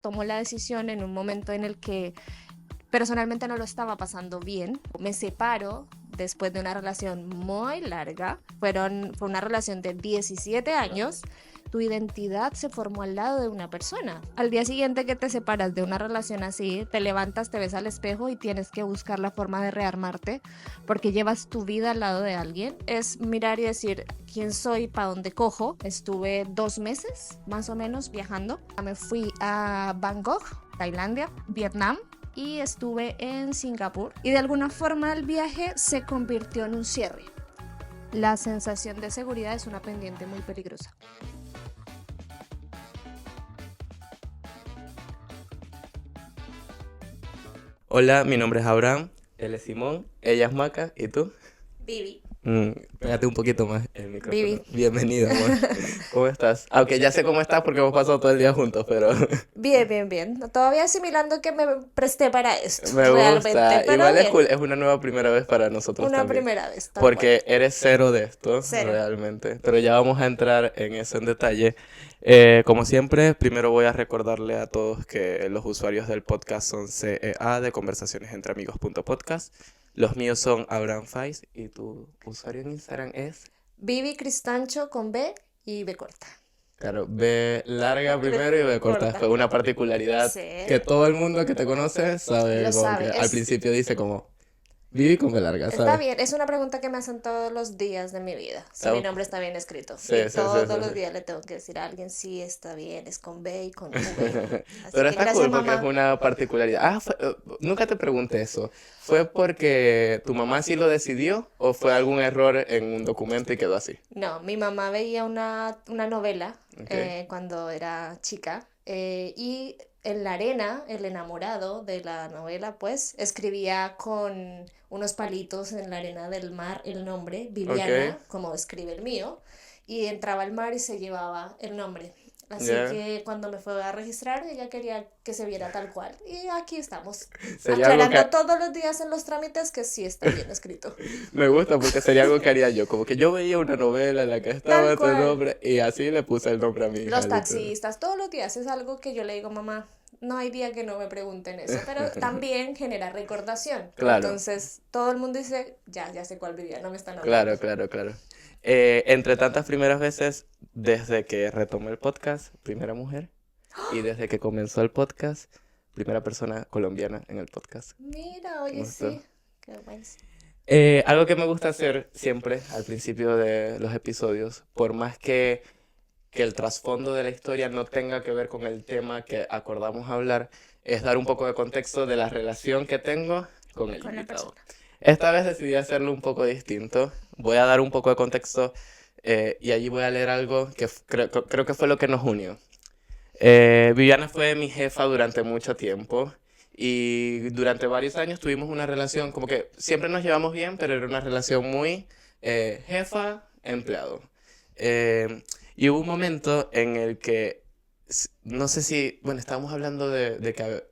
Tomo la decisión en un momento en el que personalmente no lo estaba pasando bien. Me separo después de una relación muy larga. Fue una relación de 17 años. Tu identidad se formó al lado de una persona. Al día siguiente que te separas de una relación así, te levantas, te ves al espejo y tienes que buscar la forma de rearmarte porque llevas tu vida al lado de alguien. Es mirar y decir quién soy, para dónde cojo. Estuve 2 meses más o menos viajando. Me fui a Bangkok, Tailandia, Vietnam, y estuve en Singapur, y de alguna forma el viaje se convirtió en un cierre. La sensación de seguridad es una pendiente muy peligrosa. Hola, mi nombre es Abraham, él es Simón, ella es Maca, ¿y tú? Vivi. Pégate un poquito más el micrófono. Vivi. Bienvenido, amor. ¿Cómo estás? Aunque ya sé cómo estás porque hemos pasado todo el día juntos, pero Bien, bien, bien. Todavía asimilando que me presté para esto, me realmente, gusta. pero Igual es bien. cool, es una nueva primera vez para nosotros Una también. primera vez, tal cual. Porque eres cero de esto, Cero. realmente. Pero ya vamos a entrar en eso en detalle. Como siempre, primero voy a recordarle a todos que los usuarios del podcast son CEA de Conversaciones Entre Amigos.podcast. Los míos son Abraham Faiz y tu usuario en Instagram es... Vivi Cristancho con B y B corta. Claro, B larga primero y B corta Corta. después. Una particularidad Sí. que todo el mundo que te conoce sabe, Lo como que sabe. al principio dice como, Vivi con B larga, Está ¿sabes? bien, es una pregunta que me hacen todos los días de mi vida, si Ah, mi nombre está bien escrito. sí, Y sí, sí, todos sí, los sí. días le tengo que decir a alguien, sí, está bien, es con B y con V. Así Pero que está gracias, cool porque es mamá. una particularidad. Nunca te pregunté eso. ¿Fue porque tu mamá sí lo decidió o fue algún error en un documento y quedó así? No, mi mamá veía una novela Okay. cuando era chica, y en la arena, el enamorado de la novela, pues, escribía con unos palitos en la arena del mar el nombre, Okay. Viviana, como escribe el mío, y entraba al mar y se llevaba el nombre. Así Ya. que cuando me fue a registrar, ella quería que se viera tal cual. Y aquí estamos, Sería algo aclarando que todos los días en los trámites que sí está bien escrito. me gusta porque sería algo que haría yo. Como que yo veía una novela en la que estaba Tal este cual. nombre y así le puse el nombre a mi hija, Los literal. taxistas, todos los días es algo que yo le digo, mamá, no hay día que no me pregunten eso, pero también genera recordación. Claro, Entonces, todo el mundo dice, ya sé cuál vivía, no me están hablando. claro, claro, claro. Entre tantas primeras veces, desde que retomé el podcast, primera mujer, y desde que comenzó el podcast, primera persona colombiana en el podcast. Mira, Me oye, gustó. sí, qué guay. Algo que me gusta hacer siempre al principio de los episodios, por más que el trasfondo de la historia no tenga que ver con el tema que acordamos hablar, es dar un poco de contexto de la relación que tengo con el Con la invitado. persona. Esta vez decidí hacerlo un poco distinto. Voy a dar un poco de contexto y allí voy a leer algo que creo que fue lo que nos unió. Viviana fue mi jefa durante mucho tiempo y durante varios años tuvimos una relación, como que siempre nos llevamos bien, pero era una relación muy jefa-empleado. Y hubo un momento en el que, no sé si, bueno, estábamos hablando de que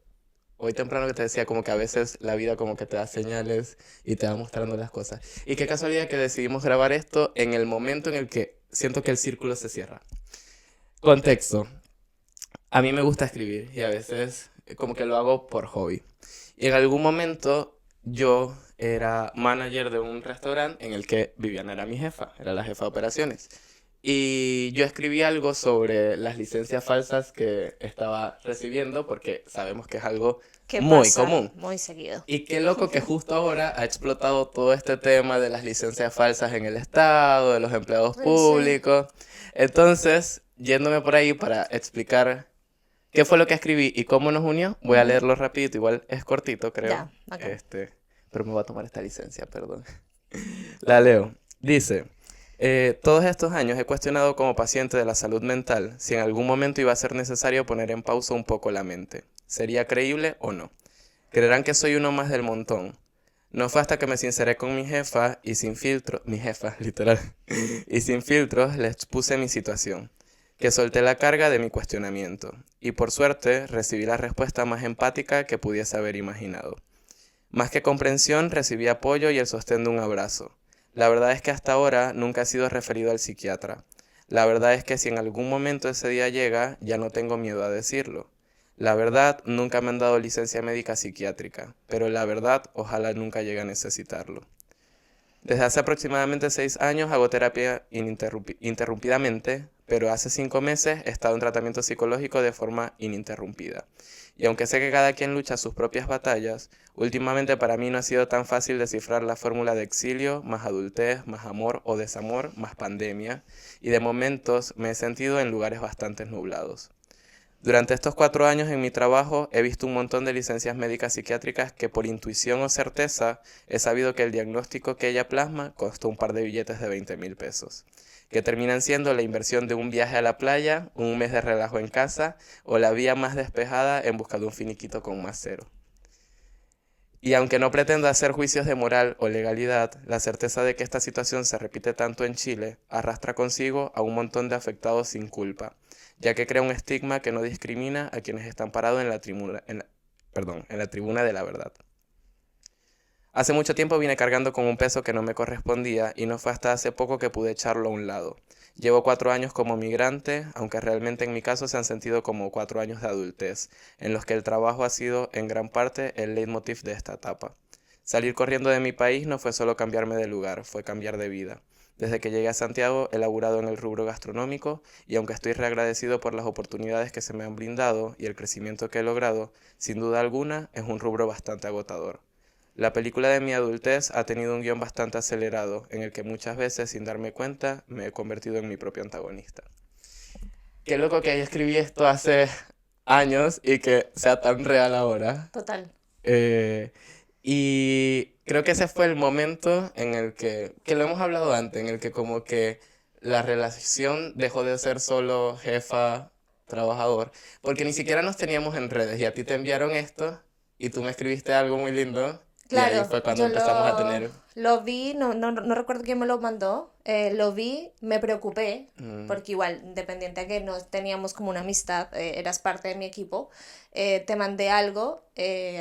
hoy temprano que te decía como que a veces la vida como que te da señales y te va mostrando las cosas. Y qué casualidad que decidimos grabar esto en el momento en el que siento que el círculo se cierra. Contexto. A mí me gusta escribir y a veces como que lo hago por hobby. Y en algún momento yo era manager de un restaurante en el que Viviana era mi jefa, era la jefa de operaciones. Y yo escribí algo sobre las licencias falsas que estaba recibiendo porque sabemos que es algo ¿Qué muy pasa? común. Muy seguido. Y qué loco que justo ahora ha explotado todo este tema de las licencias falsas en el Estado, de los empleados Sí. públicos. Entonces, yéndome por ahí para explicar qué fue lo que escribí y cómo nos unió, voy a Ujú. leerlo rapidito, igual es cortito, creo. Ya, acá. Pero me voy a tomar esta licencia, perdón. La leo. Dice, todos estos años he cuestionado como paciente de la salud mental si en algún momento iba a ser necesario poner en pausa un poco la mente. ¿Sería creíble o no? Creerán que soy uno más del montón. No fue hasta que me sinceré con mi jefa y sin filtro, mi jefa, literal, y sin filtros le expuse mi situación, que solté la carga de mi cuestionamiento, y por suerte recibí la respuesta más empática que pudiese haber imaginado. Más que comprensión, recibí apoyo y el sostén de un abrazo. La verdad es que hasta ahora nunca he sido referido al psiquiatra. La verdad es que si en algún momento ese día llega, ya no tengo miedo a decirlo. La verdad, nunca me han dado licencia médica psiquiátrica, pero la verdad, ojalá nunca llegue a necesitarlo. Desde hace aproximadamente 6 años hago terapia interrumpidamente, pero hace 5 meses he estado en tratamiento psicológico de forma ininterrumpida. Y aunque sé que cada quien lucha sus propias batallas, últimamente para mí no ha sido tan fácil descifrar la fórmula de exilio, más adultez, más amor o desamor, más pandemia, y de momentos me he sentido en lugares bastante nublados. Durante estos 4 años en mi trabajo he visto un montón de licencias médicas psiquiátricas que por intuición o certeza he sabido que el diagnóstico que ella plasma costó un par de billetes de 20.000 pesos, que terminan siendo la inversión de un viaje a la playa, un mes de relajo en casa o la vía más despejada en busca de un finiquito con más cero. Y aunque no pretendo hacer juicios de moral o legalidad, la certeza de que esta situación se repite tanto en Chile arrastra consigo a un montón de afectados sin culpa, ya que crea un estigma que no discrimina a quienes están parados en la tribuna de la verdad. Hace mucho tiempo vine cargando con un peso que no me correspondía y no fue hasta hace poco que pude echarlo a un lado. Llevo 4 años como migrante, aunque realmente en mi caso se han sentido como 4 años de adultez, en los que el trabajo ha sido en gran parte el leitmotiv de esta etapa. Salir corriendo de mi país no fue solo cambiarme de lugar, fue cambiar de vida. Desde que llegué a Santiago he laburado en el rubro gastronómico y aunque estoy reagradecido por las oportunidades que se me han brindado y el crecimiento que he logrado, sin duda alguna es un rubro bastante agotador. La película de mi adultez ha tenido un guión bastante acelerado, en el que muchas veces, sin darme cuenta, me he convertido en mi propio antagonista. Qué loco que yo escribí esto hace años y que sea tan real ahora. Total. Eh, y creo que ese fue el momento en el que lo hemos hablado antes, en el que como que la relación dejó de ser solo jefa, trabajador, porque ni siquiera nos teníamos en redes y a ti te enviaron esto y tú me escribiste algo muy lindo. Y ahí Claro, fue cuando yo empezamos a tener... lo vi, no recuerdo quién me lo mandó, lo vi, me preocupé, Mm, porque igual, independiente a que no teníamos como una amistad, eras parte de mi equipo, te mandé algo,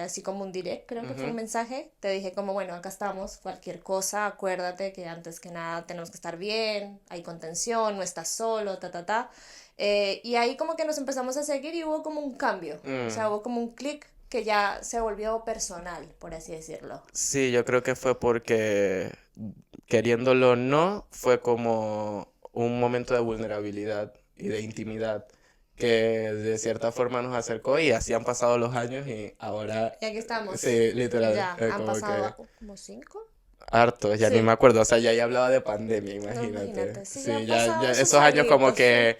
así como un direct, creo que fue un ujú, mensaje, te dije como, bueno, acá estamos, cualquier cosa, acuérdate que antes que nada tenemos que estar bien, hay contención, no estás solo, ta, ta, ta. Y ahí como que nos empezamos a seguir y hubo como un cambio, o sea, mm. hubo como un clic que ya se volvió personal, por así decirlo. Sí, yo creo que fue porque, queriéndolo o no, fue como un momento de vulnerabilidad y de intimidad que de cierta forma nos acercó y así han pasado los años y ahora, Y aquí estamos. sí, literal, Ya, han como pasado que como 5. harto, ya ni me Sí, acuerdo, o sea, ya hablaba de pandemia, no, imagínate. imagínate. Sí, ya Sí, han ya pasado esos esos años como añitos, sí. que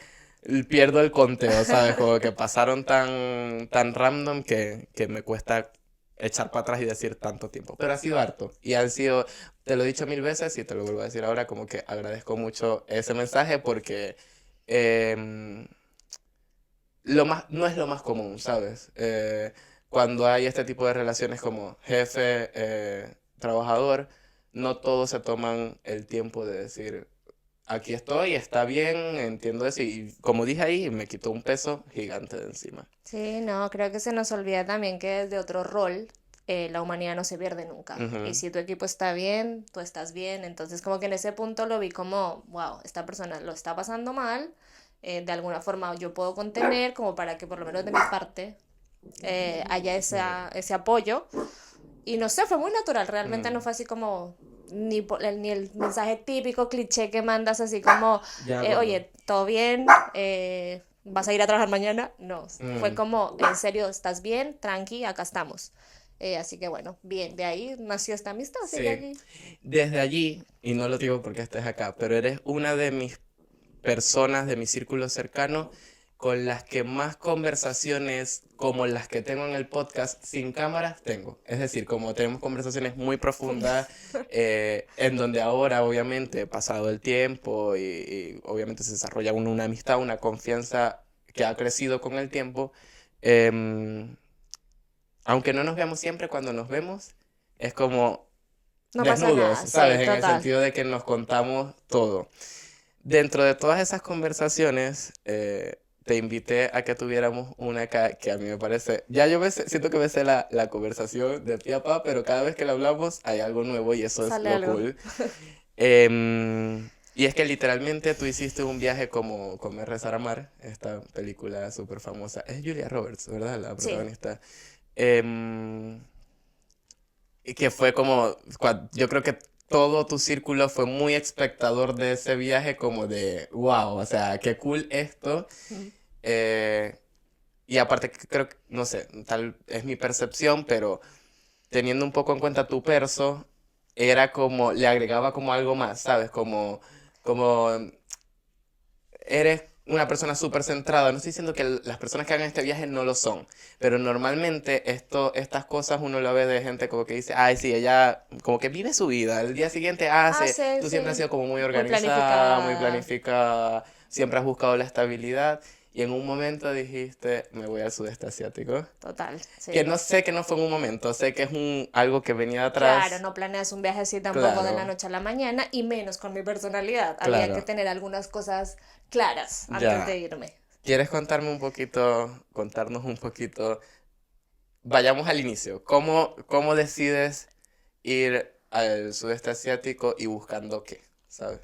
pierdo el conteo, ¿sabes? Como que pasaron tan random que me cuesta echar para atrás y decir tanto tiempo. Pero ha sido harto. Y han sido, te lo he dicho 1000 veces y te lo vuelvo a decir ahora, como que agradezco mucho ese mensaje porque em, no es lo más común, ¿sabes? Cuando hay este tipo de relaciones como jefe, trabajador, no todos se toman el tiempo de decir, aquí estoy, está bien, entiendo eso. Y como dije ahí, me quitó un peso gigante de encima. Sí, no, creo que se nos olvida también que desde otro rol la humanidad no se pierde nunca. Y Ujú, si tu equipo está bien, tú estás bien. Entonces como que en ese punto lo vi como, wow, esta persona lo está pasando mal. De alguna forma yo puedo contener como para que por lo menos de mi parte haya ese apoyo. Y no sé, fue muy natural, realmente no mm. fue así como ni el mensaje típico cliché que mandas así como, Ya como... oye, ¿todo bien? ¿Vas a ir a trabajar mañana? No, fue mm, como, en serio, ¿estás bien? Tranqui, acá estamos. Así que bueno, bien, de ahí nació esta amistad, sigue sí. aquí. Desde allí, y no lo digo porque estés acá, pero eres una de mis personas de mi círculo cercano con las que más conversaciones como las que tengo en el podcast sin cámaras tengo. Es decir, como tenemos conversaciones muy Funda. profundas, en donde ahora obviamente pasado el tiempo y obviamente se desarrolla una amistad, una confianza que ha crecido con el tiempo, em, aunque no nos veamos siempre, cuando nos vemos es como No pasa desnudos, nada, ¿sabes? sí, En el total. sentido de que nos contamos todo. Dentro de todas esas conversaciones, te invité a que tuviéramos una acá que a mí me parece, ya yo siento que me sé la conversación de pie a pa, pero cada vez que la hablamos hay algo nuevo y eso es Sale lo algo. cool. Em, Y es que literalmente tú hiciste un viaje como Comer, Rezar, Amar, esta película súper famosa. Es Julia Roberts, ¿verdad? La Sí, protagonista. Em, y que fue como, yo creo que todo tu círculo fue muy espectador de ese viaje, como de, wow, o sea, qué cool esto. mm, Eh, y aparte, creo que, no sé, tal es mi percepción, pero teniendo un poco en cuenta tu perso, era como, le agregaba como algo más, ¿sabes? Como eres una persona súper centrada. No estoy diciendo que las personas que hagan este viaje no lo son, pero normalmente estas cosas uno lo ve de gente como que dice, ay, sí, ella como que vive su vida. El día siguiente ah, hace, sí, tú siempre has sí, sido como muy muy organizada, muy planificada. planificada, siempre has buscado la estabilidad y en un momento dijiste, me voy al sudeste asiático. Total, Que sí. no sé que no fue en un momento, sé que es algo que venía de Claro, atrás. no planeas un viaje así tampoco de la Claro, noche a la mañana y menos con mi personalidad. Había que claro. tener algunas cosas claras antes Ya. de irme. ¿Quieres contarnos un poquito? Vayamos al inicio. ¿Cómo decides ir al sudeste asiático y buscando qué? ¿Sabes?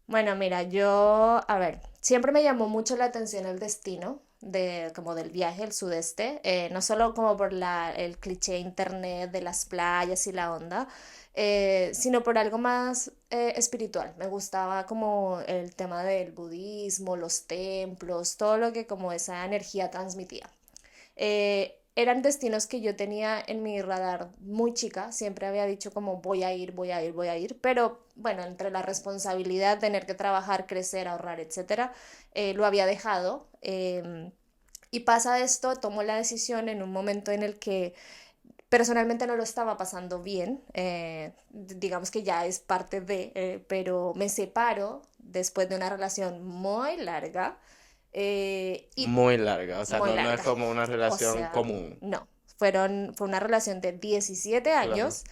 Bueno, mira, yo, a ver, siempre me llamó mucho la atención el destino de, como del viaje al sudeste, no solo como por el cliché internet de las playas y la onda, sino por algo más espiritual. Me gustaba como el tema del budismo, los templos, todo lo que como esa energía transmitía. Eran destinos que yo tenía en mi radar muy chica, siempre había dicho como voy a ir, voy a ir, voy a ir, pero bueno, entre la responsabilidad, tener que trabajar, crecer, ahorrar, etcétera, lo había dejado. Y pasa esto, tomo la decisión en un momento en el que personalmente no lo estaba pasando bien, digamos que ya es parte de, pero me separo después de una relación muy larga y Muy larga, o sea, muy no es larga. como una O relación sea, común. no. Fue una relación de 17 Claro. años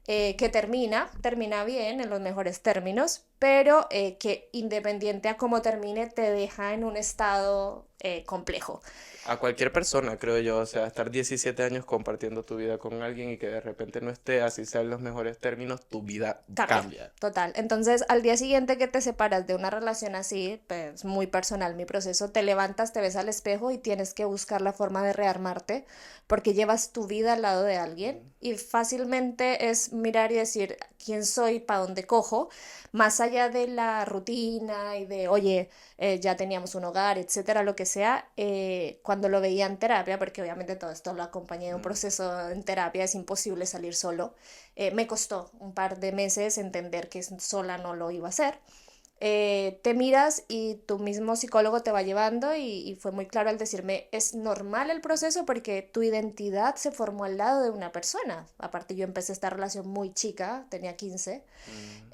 que termina bien, en los mejores términos, pero que independiente a cómo termine, te deja en un estado complejo. A cualquier persona, creo yo, o sea, estar 17 años compartiendo tu vida con alguien y que de repente no esté, así sean los mejores términos, tu vida Cambia, cambia. total. Entonces, al día siguiente que te separas de una relación así, pues muy personal mi proceso, te levantas, te ves al espejo y tienes que buscar la forma de rearmarte porque llevas tu vida al lado de alguien y fácilmente es mirar y decir quién soy, para dónde cojo, más allá de la rutina y de, oye, ya teníamos un hogar, etcétera, lo que sea, cuando lo veía en terapia, porque obviamente todo esto lo acompañé de un Mm. proceso en terapia, es imposible salir solo. Me costó un par de meses entender que sola no lo iba a hacer. Te miras y tu mismo psicólogo te va llevando y fue muy claro al decirme, es normal el proceso porque tu identidad se formó al lado de una persona. Aparte yo empecé esta relación muy chica, tenía 15, Mm.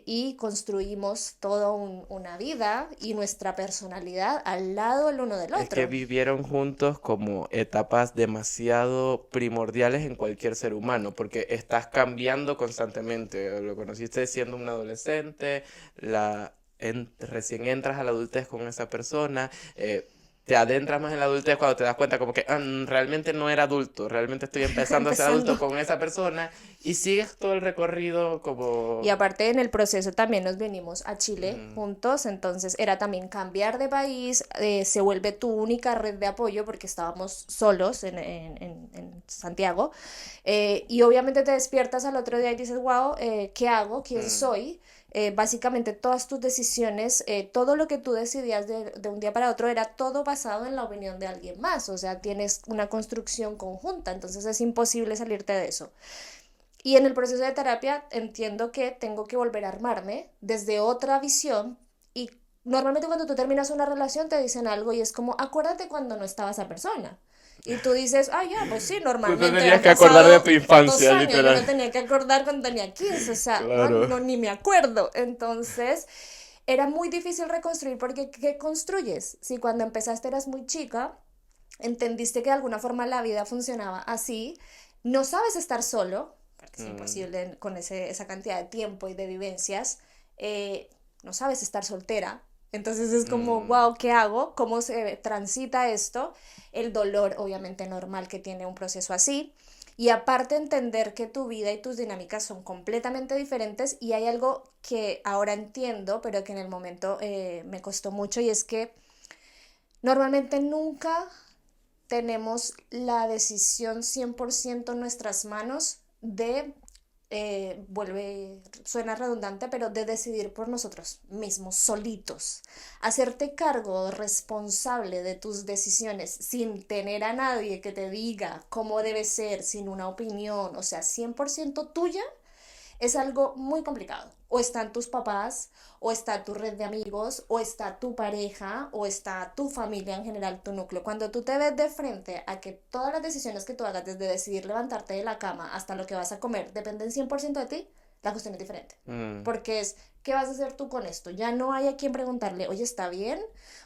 y construimos toda una vida y nuestra personalidad al lado el uno del Es que otro. vivieron juntos como etapas demasiado primordiales en cualquier ser humano, porque estás cambiando constantemente. Lo conociste siendo un adolescente, recién entras a la adultez con esa persona, te adentras más en la adultez cuando te das cuenta como que realmente no era adulto, realmente estoy empezando a ser adulto Empezando. con esa persona y sigues todo el recorrido Y como... aparte en el proceso también nos venimos a Chile mm, juntos, entonces era también cambiar de país, se vuelve tu única red de apoyo porque estábamos solos en Santiago, y obviamente te despiertas al otro día y dices, wow, ¿qué hago? ¿Quién mm. soy? Básicamente todas tus decisiones, todo lo que tú decidías de un día para otro era todo basado en la opinión de alguien más, o sea, tienes una construcción conjunta, entonces es imposible salirte de eso. Y en el proceso de terapia entiendo que tengo que volver a armarme desde otra visión y normalmente cuando tú terminas una relación te dicen algo y es como, acuérdate cuando no estaba esa persona. Y tú dices, ah, ya, pues sí, Tú te normalmente tenías han que acordar de pasado tu 2 infancia, años, yo literal. me tenía que acordar cuando tenía 15, o sea, ah, Claro. no, ni me acuerdo. Entonces, era muy difícil reconstruir porque ¿qué construyes? Si cuando empezaste eras muy chica, entendiste que de alguna forma la vida funcionaba así, no sabes estar solo, porque es Mm, imposible con esa cantidad de tiempo y de vivencias, no sabes estar soltera, Entonces es como, Mm, wow, ¿qué hago? ¿Cómo se transita esto? El dolor, obviamente, normal que tiene un proceso así. Y aparte entender que tu vida y tus dinámicas son completamente diferentes y hay algo que ahora entiendo, pero que en el momento me costó mucho y es que normalmente nunca tenemos la decisión 100% en nuestras manos de, suena redundante, pero de decidir por nosotros mismos, solitos. Hacerte cargo responsable de tus decisiones sin tener a nadie que te diga cómo debe ser, sin una opinión, o sea, 100% tuya es algo muy complicado. O están tus papás, o está tu red de amigos, o está tu pareja, o está tu familia en general, tu núcleo. Cuando tú te ves de frente a que todas las decisiones que tú hagas, desde decidir levantarte de la cama hasta lo que vas a comer, dependen 100% de ti, la cuestión es diferente. mm. Porque es, ¿qué vas a hacer tú con esto? Ya no hay a quien preguntarle, oye, ¿está bien?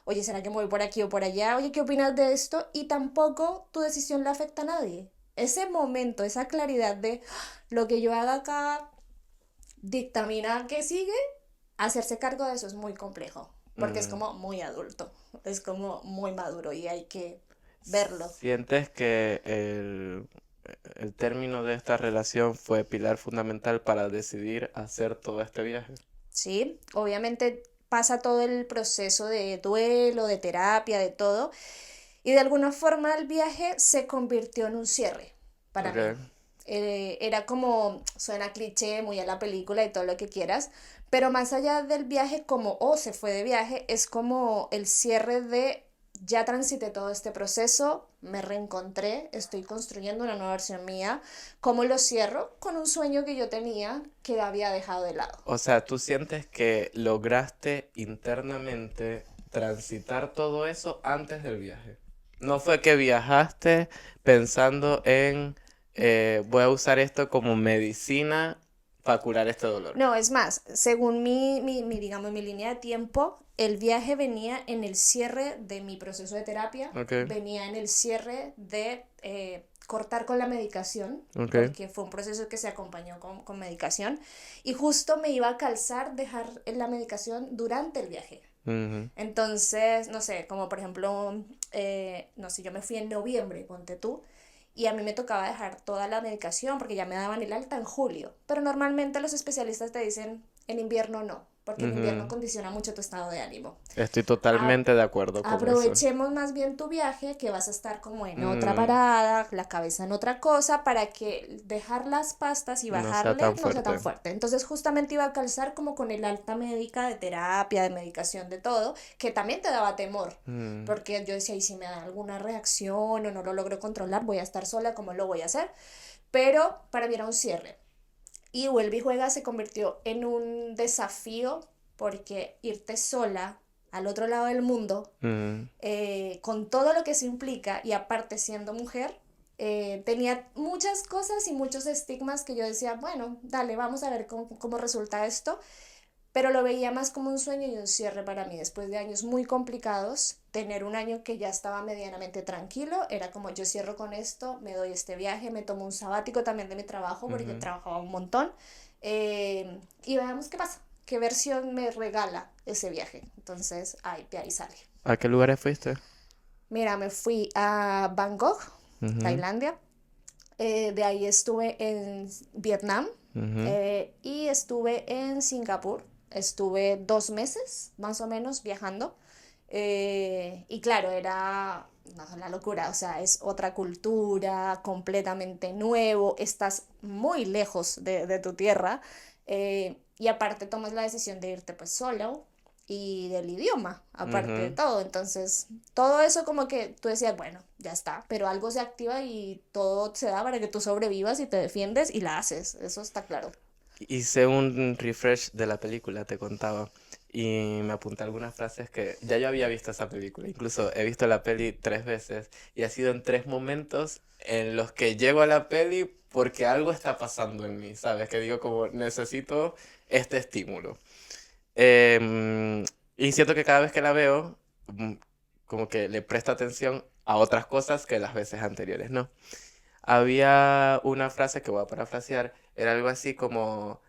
Oye, ¿será que me voy por aquí o por allá? Oye, ¿qué opinas de esto? Y tampoco tu decisión le afecta a nadie. Ese momento, esa claridad de lo que yo haga acá dictamina que sigue, hacerse cargo de eso es muy complejo, porque es Mm. como muy adulto, es como muy maduro y hay que verlo. ¿Sientes que el término de esta relación fue pilar fundamental para decidir hacer todo este viaje? ¿Sí? Obviamente pasa todo el proceso de duelo, de terapia, de todo, y de alguna forma el viaje se convirtió en un cierre para mí. Ok. Era como, suena cliché, muy a la película y todo lo que quieras, pero más allá del viaje como, oh, se fue de viaje, es como el cierre de, ya transité todo este proceso, me reencontré, estoy construyendo una nueva versión mía. ¿Cómo lo cierro? Con un sueño que yo tenía que había dejado de lado. O sea, ¿tú sientes que lograste internamente transitar todo eso antes del viaje? No fue que viajaste pensando en voy a usar esto como medicina para curar este dolor. No, es más, según digamos, mi línea de tiempo, el viaje venía en el cierre de mi proceso de terapia, Ok, venía en el cierre de cortar con la medicación, ok. porque fue un proceso que se acompañó con medicación, y justo me iba a calzar dejar la medicación durante el viaje. Ujú, Entonces, no sé, como por ejemplo, no sé, yo me fui en noviembre, ponte tú, y a mí me tocaba dejar toda la medicación porque ya me daban el alta en julio. Pero normalmente los especialistas te dicen en invierno no, porque el invierno ujú. condiciona mucho tu estado de ánimo. Estoy A- totalmente de acuerdo con eso. Aprovechemos más bien tu viaje, que vas a estar como en otra Mm, parada, la cabeza en otra cosa, para que dejar las pastas y no sea bajarle tan no sea tan fuerte. fuerte. Entonces justamente iba a calzar como con el alta médica de terapia, de medicación, de todo, que también te daba temor, Mm, porque yo decía, y si me da alguna reacción o no lo logro controlar, voy a estar sola, ¿cómo lo voy a hacer? Pero para mí era un cierre. Y Vuelve y Juega se convirtió en un desafío porque irte sola al otro lado del mundo, mm. con todo lo que eso implica y aparte siendo mujer, tenía muchas cosas y muchos estigmas que yo decía, bueno, dale, vamos a ver cómo resulta esto, pero lo veía más como un sueño y un cierre para mí. Después de años muy complicados, tener un año que ya estaba medianamente tranquilo, era como yo cierro con esto, me doy este viaje, me tomo un sabático también de mi trabajo, porque Ujú. trabajaba un montón, y veamos qué pasa, qué versión me regala ese viaje. Entonces, ay, de ahí sale. ¿A qué lugares fuiste? Mira, me fui a Bangkok, Ujú, Tailandia. De ahí estuve en Vietnam, ujú. y estuve en Singapur. Estuve 2 meses más o menos viajando. Y claro, era no, la locura, o sea, es otra cultura, completamente nuevo, estás muy lejos de tu tierra, y aparte tomas la decisión de irte pues solo y del idioma, aparte de Ujú. todo. Entonces, todo eso como que tú decías, bueno, ya está, pero algo se activa y todo se da para que tú sobrevivas y te defiendes y la haces, eso está claro. Hice un refresh de la película, te contaba, y me apunté algunas frases que ya yo había visto esa película, incluso he visto la peli 3 veces y ha sido en 3 momentos en los que llego a la peli porque algo está pasando en mí, ¿sabes? Que digo como necesito este estímulo. Y siento que cada vez que la veo, como que le presto atención a otras cosas que las veces anteriores, ¿no? Había una frase que voy a parafrasear, era algo así como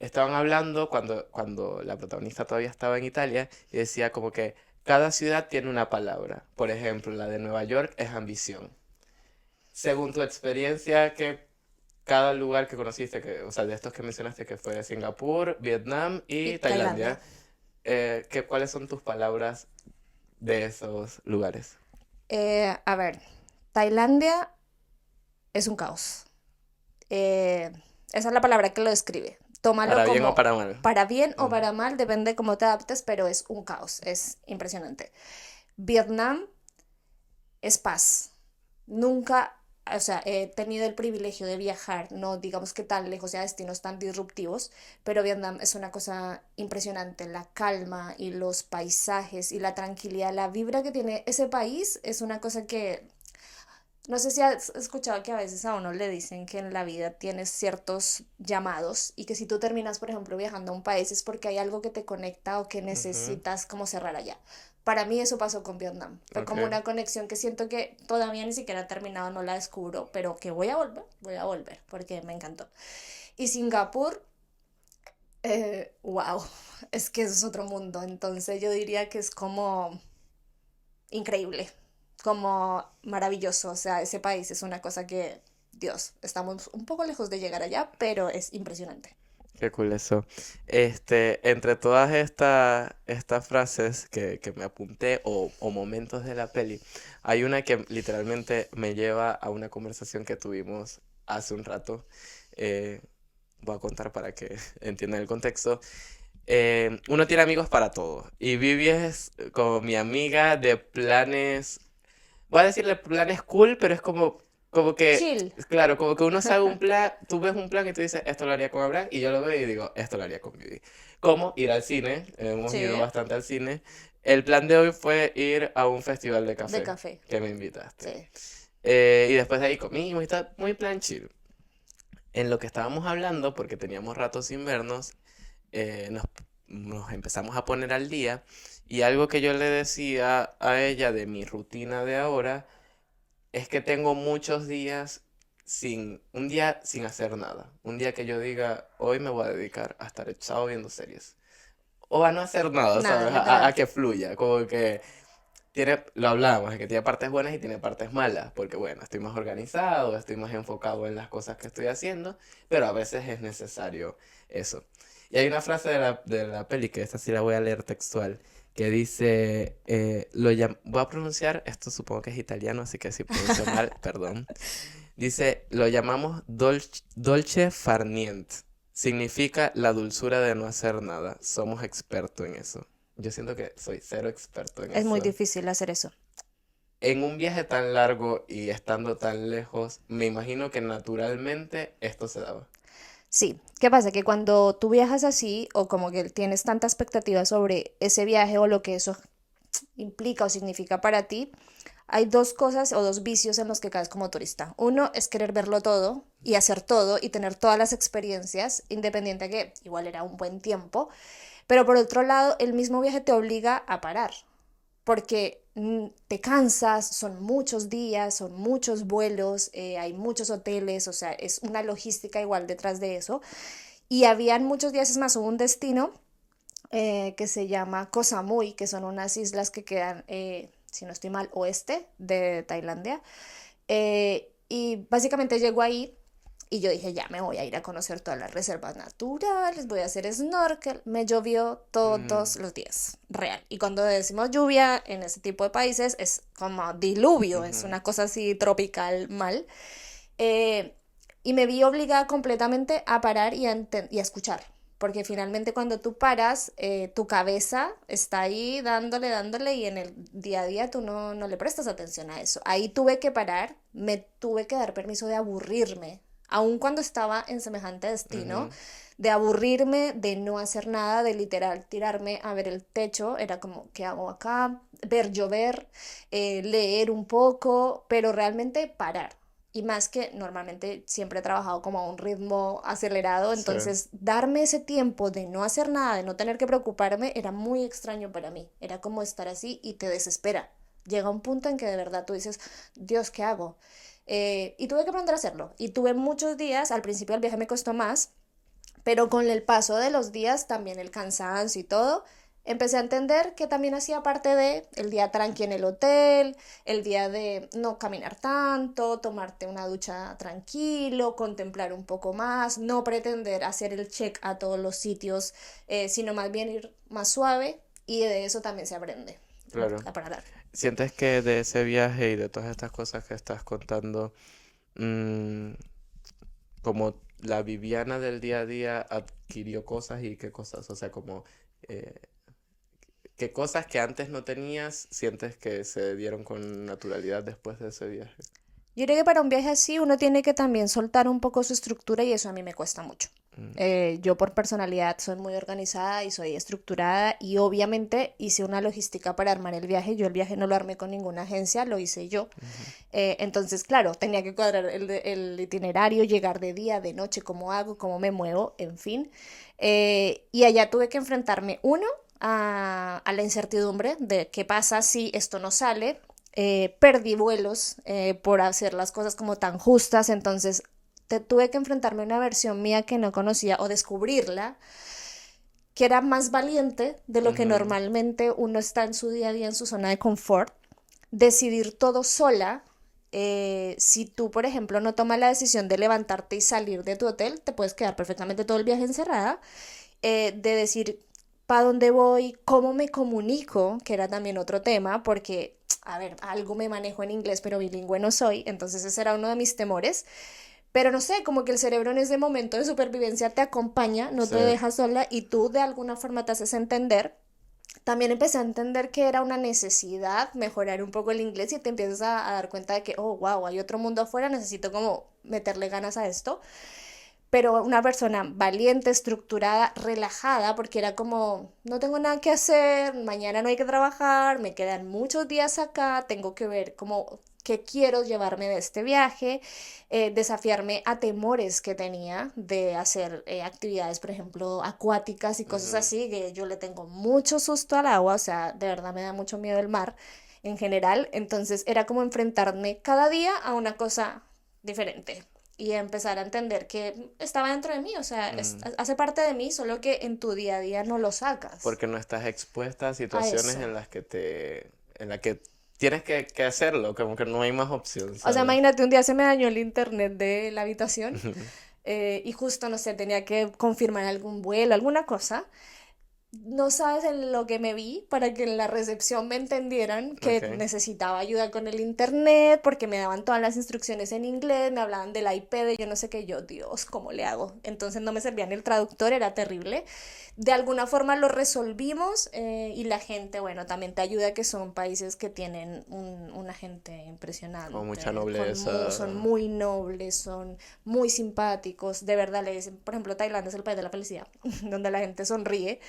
estaban hablando cuando la protagonista todavía estaba en Italia y decía como que cada ciudad tiene una palabra. Por ejemplo, la de Nueva York es ambición. Según tu experiencia, que cada lugar que conociste, o sea, de estos que mencionaste, que fue Singapur, Vietnam Y y Tailandia. Tailandia, ¿cuáles son tus palabras de esos lugares? A ver, Tailandia es un caos. Eh, Esa es la palabra que lo describe. Tómalo ¿Para bien o como para mal? para bien o Ujú. para mal, depende cómo te adaptes, pero es un caos, es impresionante. Vietnam es paz. Nunca, o sea, he tenido el privilegio de viajar, no digamos que tan lejos y a destinos tan disruptivos, pero Vietnam es una cosa impresionante. La calma y los paisajes y la tranquilidad, la vibra que tiene ese país es una cosa que no sé si has escuchado que a veces a uno le dicen que en la vida tienes ciertos llamados y que si tú terminas, por ejemplo, viajando a un país es porque hay algo que te conecta o que Ujú. necesitas como cerrar allá. Para mí eso pasó con Vietnam. Fue como Ok. una conexión que siento que todavía ni siquiera he terminado, no la descubro, pero que voy a volver, porque me encantó. Y Singapur, wow, es que es otro mundo. Entonces yo diría que es como increíble, como maravilloso. O sea, ese país es una cosa que, Dios, estamos un poco lejos de llegar allá, pero es impresionante. Qué cool eso. Entre todas estas frases que me apunté o momentos de la peli, hay una que literalmente me lleva a una conversación que tuvimos hace un rato. Eh, Voy a contar para que entiendan el contexto. Uno tiene amigos para todo y Vivi es como mi amiga de planes, voy a decirle planes cool, pero es como que, Chill. claro, como que uno sabe un plan, tú ves un plan y tú dices, esto lo haría con Abraham, y yo lo veo y digo, esto lo haría con Vivi. Como ir al cine, hemos ido Sí, bastante al cine. El plan de hoy fue ir a un festival de de café café. que me invitaste. Sí. Y después de ahí comimos y está muy plan chill. En lo que estábamos hablando, porque teníamos rato sin vernos, nos empezamos a poner al día y algo que yo le decía a ella de mi rutina de ahora es que tengo muchos días un día sin hacer nada. Un día que yo diga, hoy me voy a dedicar a estar echado viendo series. O a no hacer nada, Nada, ¿sabes? A literal. que fluya. Como que lo hablamos, de que tiene partes buenas y tiene partes malas. Porque bueno, estoy más organizado, estoy más enfocado en las cosas que estoy haciendo, pero a veces es necesario eso. Y hay una frase de la peli, que esta sí la voy a leer textual, que dice, voy a pronunciar, esto supongo que es italiano, así que si pronuncio mal, perdón. Dice, lo llamamos dolce far niente. Significa la dulzura de no hacer nada. Somos expertos en eso. Yo siento que soy cero experto en Es muy eso. difícil hacer eso. En un viaje tan largo y estando tan lejos, me imagino que naturalmente esto se daba. Sí, ¿qué pasa? Que cuando tú viajas así o como que tienes tanta expectativa sobre ese viaje o lo que eso implica o significa para ti, hay dos cosas o dos vicios en los que caes como turista. Uno es querer verlo todo y hacer todo y tener todas las experiencias, independiente de que igual era un buen tiempo, pero por otro lado, el mismo viaje te obliga a parar, porque te cansas, son muchos días, son muchos vuelos, hay muchos hoteles, o sea, es una logística igual detrás de eso. Y habían muchos días, es más, hubo un destino que se llama Koh Samui, que son unas islas que quedan, si no estoy mal, oeste de Tailandia. Y básicamente llego ahí y yo dije, ya me voy a ir a conocer todas las reservas naturales, voy a hacer snorkel. Me llovió Mm, todos los días, real. Y cuando decimos lluvia en ese tipo de países es como diluvio, es ujú. una cosa así tropical mal. Eh, y me vi obligada completamente a parar y a escuchar. Porque finalmente cuando tú paras, tu cabeza está ahí dándole, dándole y en el día a día tú no le prestas atención a eso. Ahí tuve que parar, me tuve que dar permiso de aburrirme, aun cuando estaba en semejante destino, Ujú. de aburrirme, de no hacer nada, de literal tirarme a ver el techo, era como, ¿qué hago acá? Ver llover, leer un poco, pero realmente parar. Y más que normalmente siempre he trabajado como a un ritmo acelerado, Sí. entonces darme ese tiempo de no hacer nada, de no tener que preocuparme, era muy extraño para mí. Era como estar así y te desespera. Llega un punto en que de verdad tú dices, Dios, ¿qué hago? Y tuve que aprender a hacerlo. Y tuve muchos días, al principio el viaje me costó más, Pero con el paso de los días, también el cansancio y todo, empecé a entender que también hacía parte de el día tranqui en el hotel, el día de no caminar tanto, tomarte una ducha tranquilo, contemplar un poco más, no pretender hacer el check a todos los sitios, sino más bien ir más suave y de eso también se aprende Claro. a parar. ¿Sientes que de ese viaje y de todas estas cosas que estás contando, mm, como la Viviana del día a día adquirió cosas y qué cosas? O sea, como eh, qué cosas que antes no tenías sientes que se dieron con naturalidad después de ese viaje. Yo creo que para un viaje así uno tiene que también soltar un poco su estructura y eso a mí me cuesta mucho. Mm, Yo por personalidad soy muy organizada y soy estructurada y obviamente hice una logística para armar el viaje. Yo el viaje no lo armé con ninguna agencia, lo hice yo. ujú, Entonces, claro, tenía que cuadrar el itinerario, llegar de día, de noche, cómo hago, cómo me muevo, en fin. Y allá tuve que enfrentarme, uno, a la incertidumbre de qué pasa si esto no sale. Perdí vuelos por hacer las cosas como tan justas, entonces tuve que enfrentarme a una versión mía que no conocía o descubrirla, que era más valiente de lo que ujú, normalmente uno está en su día a día en su zona de confort, decidir todo sola. Si tú, por ejemplo, no tomas la decisión de levantarte y salir de tu hotel, te puedes quedar perfectamente todo el viaje encerrada, de decir para dónde voy, cómo me comunico, que era también otro tema, porque, a ver, algo me manejo en inglés, pero bilingüe no soy, entonces ese era uno de mis temores. Pero no sé, como que el cerebro en ese momento de supervivencia te acompaña, no sí, te deja sola y tú de alguna forma te haces entender. También empecé a entender que era una necesidad mejorar un poco el inglés y te empiezas a dar cuenta de que, oh, wow, hay otro mundo afuera, necesito como meterle ganas a esto. Pero una persona valiente, estructurada, relajada, porque era como, no tengo nada que hacer, mañana no hay que trabajar, me quedan muchos días acá, tengo que ver cómo qué quiero llevarme de este viaje, desafiarme a temores que tenía de hacer actividades, por ejemplo, acuáticas y cosas ujú. así, que yo le tengo mucho susto al agua, o sea, de verdad me da mucho miedo el mar en general, entonces era como enfrentarme cada día a una cosa diferente y empezar a entender que estaba dentro de mí, o sea, Mm, hace parte de mí, solo que en tu día a día no lo sacas. porque no estás expuesta a A situaciones eso. en las que tienes que hacerlo, como que no hay más opción, O sea, ¿sabes? imagínate, un día se me dañó el internet de la habitación y justo, no sé, tenía que confirmar algún vuelo, alguna cosa. No sabes en lo que me vi para que en la recepción me entendieran que Ok. necesitaba ayuda con el internet, porque me daban todas las instrucciones en inglés, me hablaban del iPad, yo no sé qué, yo, Dios, ¿cómo le hago? Entonces no me servía ni el traductor, era terrible. De alguna forma lo resolvimos y la gente, bueno, también te ayuda, que son países que tienen una gente Con mucha impresionante, son nobleza. muy nobles, son muy simpáticos, de verdad le dicen, por ejemplo, Tailandia es el país de la felicidad, donde la gente sonríe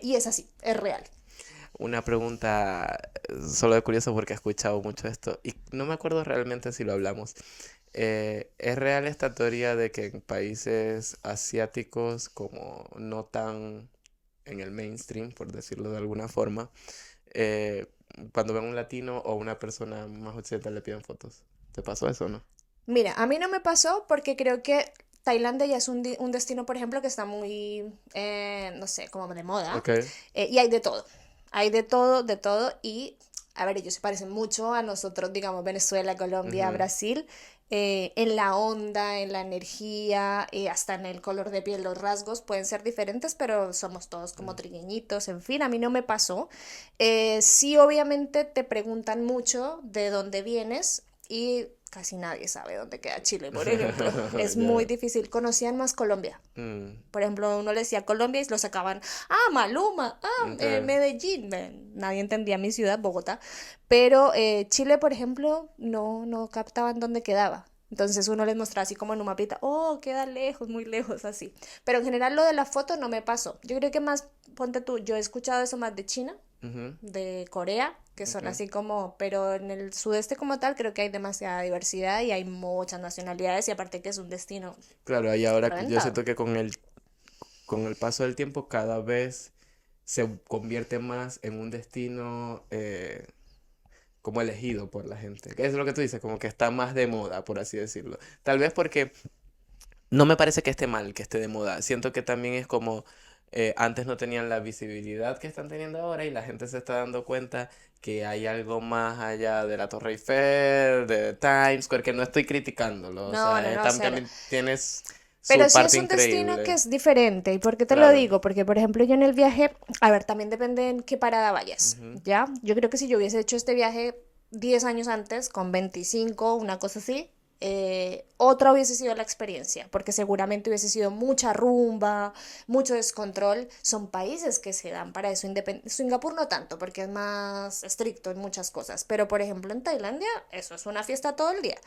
y es así, es real. Una pregunta solo de curioso porque he escuchado mucho esto y no me acuerdo realmente si lo hablamos. ¿Es real esta teoría de que en países asiáticos como no tan en el mainstream, por decirlo de alguna forma, eh, cuando ven un latino o una persona más occidental le piden fotos? ¿Te pasó eso o no? Mira, a mí no me pasó porque creo que Tailandia ya es un destino, por ejemplo, que está muy, no sé, como de moda, Ok. y hay de todo, hay de todo, y a ver, ellos se parecen mucho a nosotros, digamos, Venezuela, Colombia, Ujú, Brasil, en la onda, en la energía, hasta en el color de piel, los rasgos pueden ser diferentes, pero somos todos como mm, trigueñitos, en fin, a mí no me pasó. Sí, obviamente te preguntan mucho de dónde vienes y casi nadie sabe dónde queda Chile, por ejemplo. Es muy Ya. difícil. Conocían más Colombia. Mm, Por ejemplo, uno le decía Colombia y lo sacaban, ah, Maluma, ok. Medellín. Nadie entendía mi ciudad, Bogotá. Pero Chile, por ejemplo, no captaban dónde quedaba. Entonces uno les mostraba así como en un mapita, oh, queda lejos, muy lejos, así. Pero en general lo de la foto no me pasó. Yo creo que más, ponte tú, yo he escuchado eso más de China, Ujú, de Corea, que son ok. así como, pero en el sudeste como tal creo que hay demasiada diversidad y hay muchas nacionalidades y aparte que es un destino Claro, y ahora yo reventado. siento que con el paso del tiempo cada vez se convierte más en un destino como elegido por la gente. Que es lo que tú dices, como que está más de moda, por así decirlo. Tal vez porque no me parece que esté mal, que esté de moda. Siento que también es como antes no tenían la visibilidad que están teniendo ahora y la gente se está dando cuenta que hay algo más allá de la Torre Eiffel, de Times Square, que no estoy criticándolo. O No, sea, no, no, cero. también tienes Pero su sí es parte un destino que increíble. es diferente. ¿Y por qué te lo Claro. digo? Porque, por ejemplo, yo en el viaje, a ver, también depende en qué parada vayas, Ujú. ¿ya? Yo creo que si yo hubiese hecho este viaje 10 años antes, con 25, una cosa así, otra hubiese sido la experiencia, porque seguramente hubiese sido mucha rumba, mucho descontrol. Son países que se dan para eso. Singapur no tanto, porque es más estricto en muchas cosas. Pero, por ejemplo, en Tailandia, eso es una fiesta todo el día.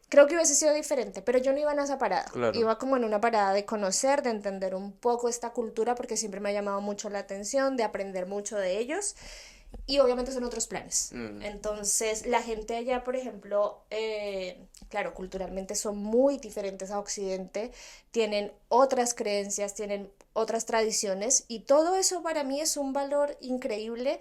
Creo que hubiese sido diferente, pero yo no iba en esa parada. Claro. Iba como en una parada de conocer, de entender un poco esta cultura, porque siempre me ha llamado mucho la atención, de aprender mucho de ellos. Y obviamente son otros planes. Mm, Entonces, la gente allá, por ejemplo, claro, culturalmente son muy diferentes a Occidente, tienen otras creencias, tienen otras tradiciones, y todo eso para mí es un valor increíble.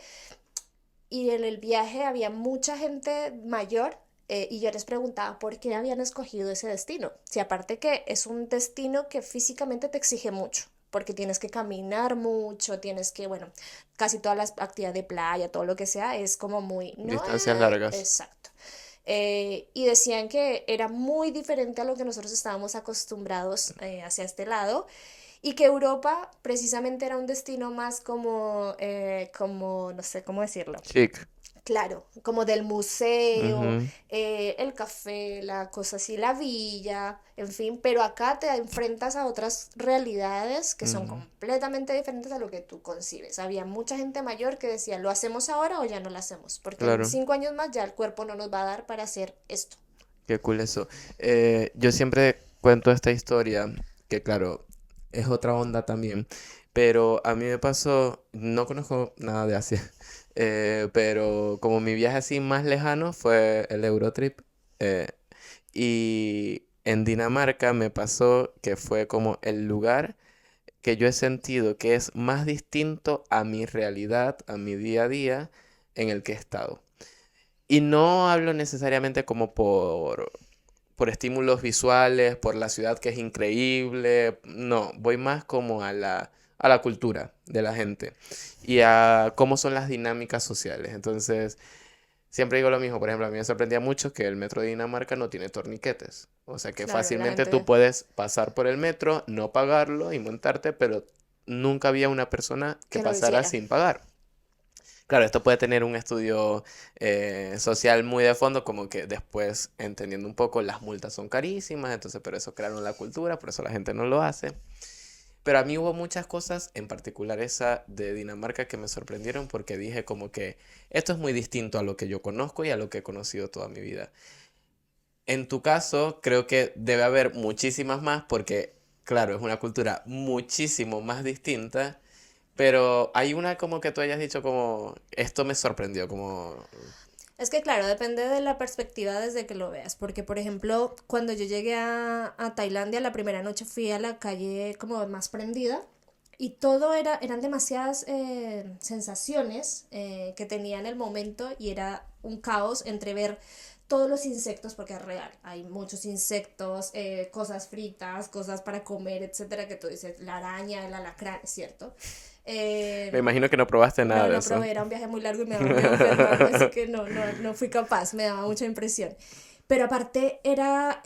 Y en el viaje había mucha gente mayor, y yo les preguntaba por qué habían escogido ese destino. Si aparte que es un destino que físicamente te exige mucho, porque tienes que caminar mucho, tienes que, bueno, casi todas las actividades de playa, todo lo que sea, es como muy, no, distancias largas. exacto. Y decían que era muy diferente a lo que nosotros estábamos acostumbrados hacia este lado, y que Europa precisamente era un destino más como, no sé cómo decirlo, Chic. claro, como del museo, Ujú. el café, la cosa así, la villa, en fin, pero acá te enfrentas a otras realidades que son Ujú. completamente diferentes a lo que tú concibes. Había mucha gente mayor que decía, ¿lo hacemos ahora o ya no lo hacemos? Porque en Claro. 5 años más ya el cuerpo no nos va a dar para hacer esto. Qué cool eso. Yo siempre cuento esta historia, que claro, es otra onda también, pero a mí me pasó, no conozco nada de Asia, pero como mi viaje así más lejano fue el Eurotrip, eh, y en Dinamarca me pasó que fue como el lugar que yo he sentido que es más distinto a mi realidad, a mi día a día en el que he estado. Y no hablo necesariamente como por estímulos visuales, por la ciudad que es increíble. No, voy más como a la cultura de la gente y a cómo son las dinámicas sociales. Entonces, siempre digo lo mismo. Por ejemplo, a mí me sorprendía mucho que el metro de Dinamarca no tiene torniquetes. O sea que Claro, la fácilmente tú gente puedes pasar por el metro, no pagarlo y montarte, pero nunca había una persona que que lo pasara hiciera. sin pagar. Claro, esto puede tener un estudio social muy de fondo, como que después, entendiendo un poco, las multas son carísimas, entonces, pero eso crearon la cultura, por eso la gente no lo hace. Pero a mí hubo muchas cosas, en particular esa de Dinamarca, que me sorprendieron porque dije como que esto es muy distinto a lo que yo conozco y a lo que he conocido toda mi vida. En tu caso, creo que debe haber muchísimas más porque, claro, es una cultura muchísimo más distinta, pero hay una como que tú hayas dicho como, esto me sorprendió, como... Es que claro, depende de la perspectiva desde que lo veas, porque por ejemplo, cuando yo llegué a Tailandia, la primera noche fui a la calle como más prendida, y todo eran demasiadas sensaciones que tenía en el momento, y era un caos entre ver todos los insectos, porque es real, hay muchos insectos, cosas fritas, cosas para comer, etcétera, que tú dices, la araña, el alacrán, es cierto. Me Eh, imagino que no probaste nada no, de no eso. probé, era un viaje muy largo y me daba miedo enfermarme, así que no fui capaz, me daba mucha impresión. Pero aparte era,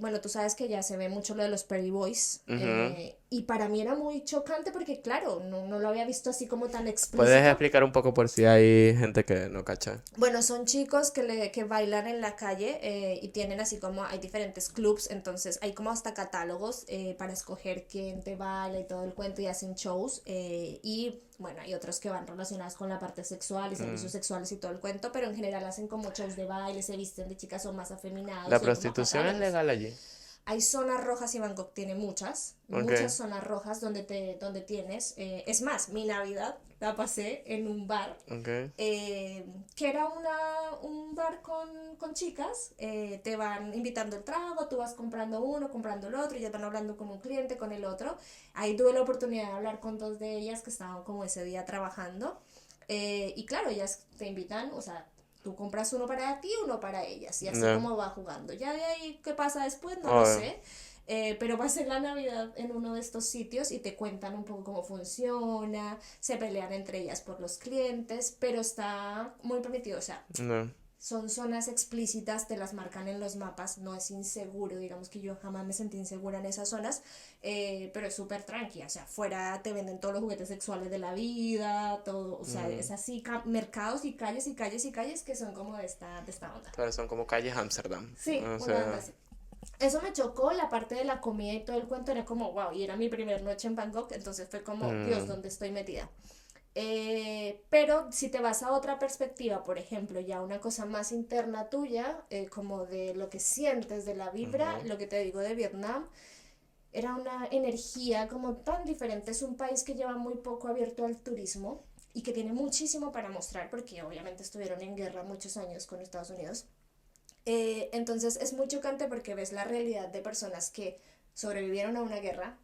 bueno, tú sabes que ya se ve mucho lo de los Perry Boys, Ujú. y para mí era muy chocante porque, claro, no lo había visto así como tan ¿Puedes explícito. explicar un poco por si hay gente que no cacha? Bueno, son chicos que bailan en la calle, y tienen así como, hay diferentes clubs, entonces hay como hasta catálogos para escoger quién te baila y todo el cuento, y hacen shows, y bueno, hay otros que van relacionados con la parte sexual y Mm. servicios sexuales y todo el cuento, pero en general hacen como shows de baile, se visten de chicas, son más ¿La afeminados y hay como prostitución es catálogos. legal allí? Hay zonas rojas, y Bangkok tiene muchas Ok, zonas rojas donde tienes, es más, mi Navidad la pasé en un bar, ok. que era un bar con chicas, te van invitando el trago, tú vas comprando uno, comprando el otro, y ya van hablando con un cliente, con el otro. Ahí tuve la oportunidad de hablar con dos de ellas que estaban como ese día trabajando, y claro, ellas te invitan, o sea, tú compras uno para ti, uno para ellas, y así No. como va jugando. Ya de ahí, ¿qué pasa después? No lo Oh, sé. pero pasé la Navidad en uno de estos sitios y te cuentan un poco cómo funciona, se pelean entre ellas por los clientes, pero está muy permitido, o sea, No. son zonas explícitas, te las marcan en los mapas, no es inseguro, digamos que yo jamás me sentí insegura en esas zonas, pero es súper tranqui, o sea, fuera te venden todos los juguetes sexuales de la vida, todo, o sea, Mm. es así, mercados y calles y calles y calles que son como de esta onda. Claro, son como calles Ámsterdam. Sí, O una onda sea, así. Eso me chocó, la parte de la comida y todo el cuento era como, wow, y era mi primera noche en Bangkok, entonces fue como, Dios, mm, ¿dónde estoy metida? Pero si te vas a otra perspectiva, por ejemplo, ya una cosa más interna tuya, como de lo que sientes, de la vibra, ujú, lo que te digo de Vietnam, era una energía como tan diferente. Es un país que lleva muy poco abierto al turismo y que tiene muchísimo para mostrar, porque obviamente estuvieron en guerra muchos años con Estados Unidos. Entonces es muy chocante porque ves la realidad de personas que sobrevivieron a una guerra,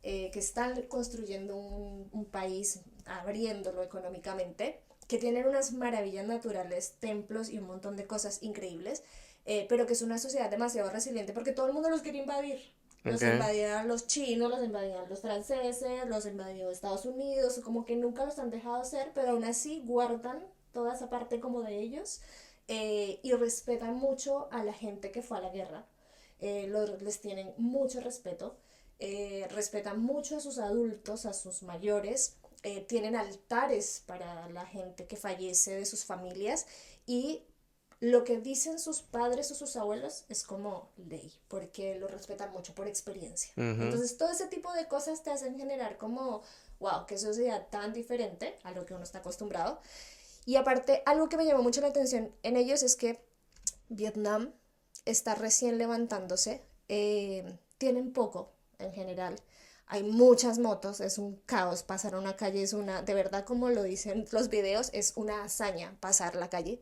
que están construyendo un país, abriéndolo económicamente, que tienen unas maravillas naturales, templos y un montón de cosas increíbles, pero que es una sociedad demasiado resiliente porque todo el mundo los quería invadir. Los ok, invadían los chinos, los invadían los franceses, los invadió Estados Unidos, como que nunca los han dejado hacer, pero aún así guardan toda esa parte como de ellos, y respetan mucho a la gente que fue a la guerra. Les tienen mucho respeto, respetan mucho a sus adultos, a sus mayores, tienen altares para la gente que fallece de sus familias y lo que dicen sus padres o sus abuelos es como ley, porque lo respetan mucho por experiencia. ujú, Entonces todo ese tipo de cosas te hacen generar como, wow, qué sociedad tan diferente a lo que uno está acostumbrado. Y aparte, algo que me llamó mucho la atención en ellos es que Vietnam está recién levantándose, tienen poco en general. Hay muchas motos, es un caos pasar una calle, es una, de verdad como lo dicen los videos, es una hazaña pasar la calle.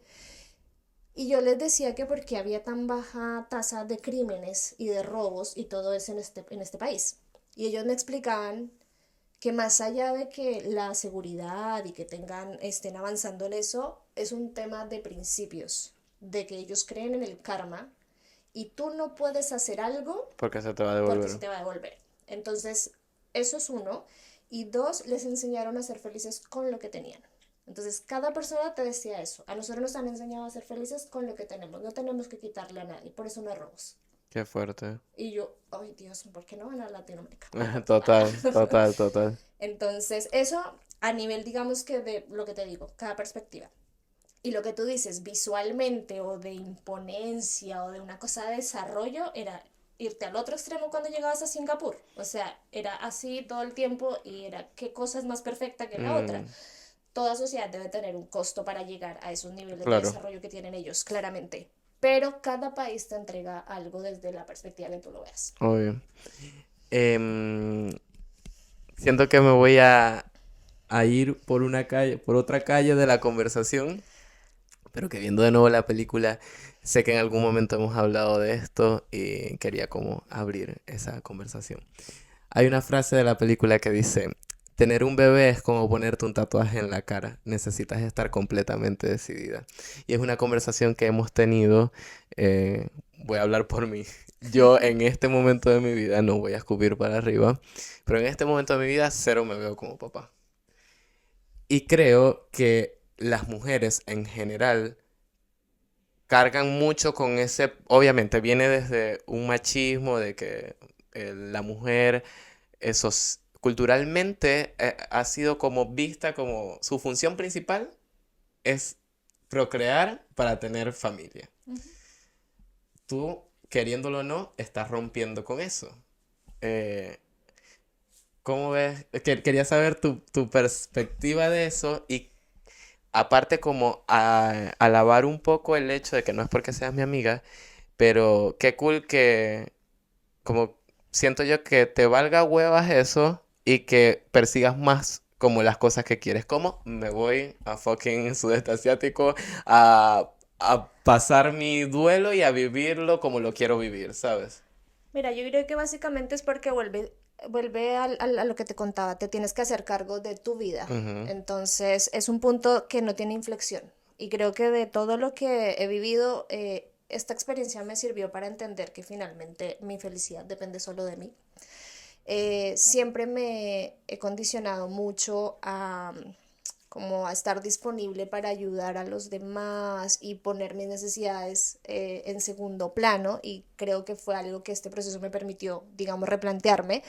Y yo les decía que porque había tan baja tasa de crímenes y de robos y todo eso en este país. Y ellos me explicaban que más allá de que la seguridad y que estén avanzando en eso, es un tema de principios, de que ellos creen en el karma y tú no puedes hacer algo porque se te va a porque se devolver. te va a devolver. Entonces, eso es uno. Y dos, les enseñaron a ser felices con lo que tenían. Entonces, cada persona te decía eso. A nosotros nos han enseñado a ser felices con lo que tenemos. No tenemos que quitarle a nadie. Por eso no robos. Qué fuerte. Y yo, ay Dios, ¿por qué no van a Latinoamérica? Mejor. Total, total, total. Entonces, eso a nivel, digamos que de lo que te digo, cada perspectiva. Y lo que tú dices, visualmente o de imponencia o de una cosa de desarrollo, era irte al otro extremo cuando llegabas a Singapur. O sea, era así todo el tiempo y era qué cosa es más perfecta que la otra. Mm, Toda sociedad debe tener un costo para llegar a esos niveles de claro, desarrollo que tienen ellos, claramente. Pero cada país te entrega algo desde la perspectiva que tú lo veas. obvio. Em, Siento que me voy a ir por una calle, por otra calle de la conversación, pero que viendo de nuevo la película, sé que en algún momento hemos hablado de esto y quería como abrir esa conversación. Hay una frase de la película que dice, tener un bebé es como ponerte un tatuaje en la cara, necesitas estar completamente decidida. Y es una conversación que hemos tenido, voy a hablar por mí. Yo en este momento de mi vida, no voy a escupir para arriba, pero en este momento de mi vida cero me veo como papá. Y creo que las mujeres en general cargan mucho con ese, obviamente viene desde un machismo de que la mujer culturalmente ha sido como vista como su función principal es procrear para tener familia. Ujú. Tú, queriéndolo o no, estás rompiendo con eso. Eh, ¿Cómo ves? Quería saber tu perspectiva de eso y aparte como alabar un poco el hecho de que no es porque seas mi amiga, pero qué cool que como siento yo que te valga huevas eso y que persigas más como las cosas que quieres. Como me voy a fucking sudeste asiático a pasar mi duelo y a vivirlo como lo quiero vivir, ¿sabes? Mira, yo creo que básicamente es porque vuelve a lo que te contaba, te tienes que hacer cargo de tu vida. Ujú, Entonces es un punto que no tiene inflexión. Y creo que de todo lo que he vivido, esta experiencia me sirvió para entender que finalmente mi felicidad depende solo de mí. Siempre me he condicionado mucho a como a estar disponible para ayudar a los demás y poner mis necesidades en segundo plano, y creo que fue algo que este proceso me permitió, digamos, replantearme.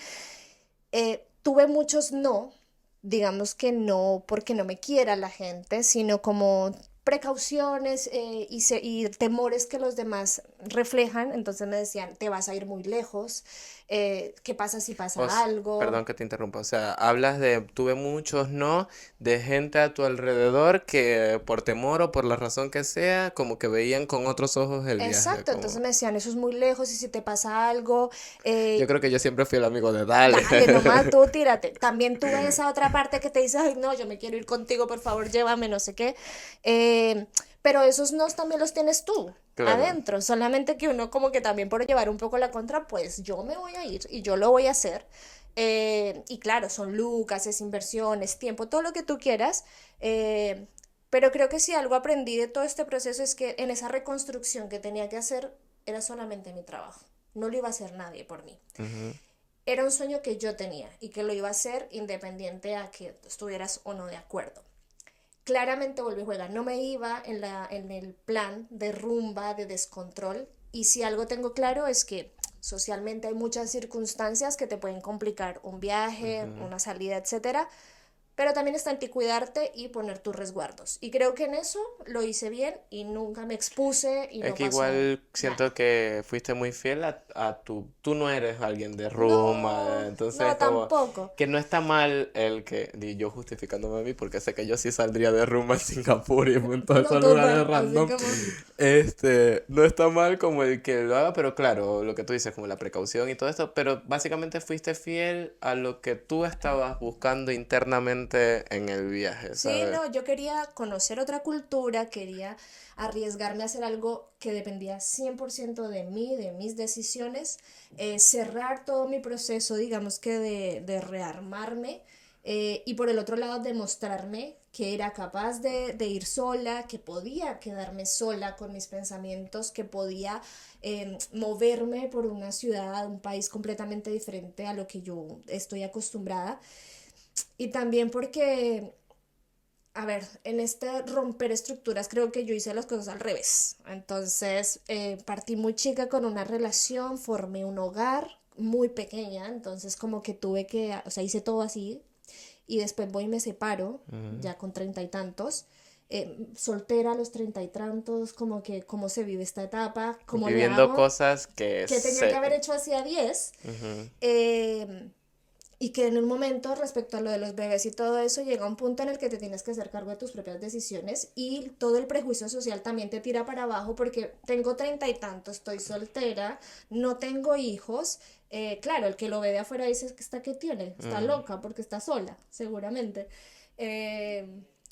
Tuve muchos no, digamos que no porque no me quiera la gente, sino como precauciones y temores que los demás reflejan. Entonces me decían, te vas a ir muy lejos, ¿qué pasa si pasa algo? Perdón que te interrumpa, o sea, hablas de, tuve muchos no, de gente a tu alrededor que por temor o por la razón que sea, como que veían con otros ojos el viaje, Exacto, entonces como... me decían, eso es muy lejos y si te pasa algo, Yo eh, creo que yo siempre fui el amigo de dale. dale, nomás tú tírate. También tuve esa otra parte que te dice, ay, no, yo me quiero ir contigo, por favor, llévame, no sé qué. Eh, pero esos nos también los tienes tú Claro. adentro, solamente que uno como que también por llevar un poco la contra, pues yo me voy a ir y yo lo voy a hacer. Y claro, son lucas, es inversión, es tiempo, todo lo que tú quieras. eh, pero creo que si algo aprendí de todo este proceso es que en esa reconstrucción que tenía que hacer era solamente mi trabajo. No lo iba a hacer nadie por mí. Ujú. Era un sueño que yo tenía y que lo iba a hacer independiente a que estuvieras o no de acuerdo. Claramente volví a jugar, no me iba en el plan de rumba, de descontrol, y si algo tengo claro es que socialmente hay muchas circunstancias que te pueden complicar un viaje, Ujú. una salida, etcétera, pero también está en ti cuidarte y poner tus resguardos. Y creo que en eso lo hice bien y nunca me expuse y Es no que pasó igual siento nada. que fuiste muy fiel a tu... Tú no eres alguien de rumba, No, entonces no, como tampoco. que no está mal el que... Y yo justificándome a mí porque sé que yo sí saldría de rumba en Singapur y en todos No, esos lugares total, así random. como... No está mal como el que lo haga, pero claro, lo que tú dices, como la precaución y todo esto, pero básicamente fuiste fiel a lo que tú estabas buscando internamente en el viaje, Sí, ¿sabes? no, yo quería conocer otra cultura, quería arriesgarme a hacer algo que dependía 100% de mí, de mis decisiones, cerrar todo mi proceso, digamos que de rearmarme, y por el otro lado demostrarme que era capaz de ir sola, que podía quedarme sola con mis pensamientos, que podía moverme por una ciudad, un país completamente diferente a lo que yo estoy acostumbrada. Y también porque a ver, en este romper estructuras creo que yo hice las cosas al revés. Entonces, partí muy chica con una relación, formé un hogar muy pequeña, entonces como que tuve que, o sea, hice todo así y después voy y me separo, Ujú. ya con treinta y tantos, soltera a los treinta y tantos, como que cómo se vive esta etapa, cómo le Viviendo hago, cosas que que tenía que se... haber hecho hacía 10. Ujú. eh, y que en un momento respecto a lo de los bebés y todo eso llega un punto en el que te tienes que hacer cargo de tus propias decisiones y todo el prejuicio social también te tira para abajo porque tengo treinta y tantos, estoy soltera, no tengo hijos. Claro, el que lo ve de afuera dice que está que tiene, está Mm. loca porque está sola, seguramente. Eh,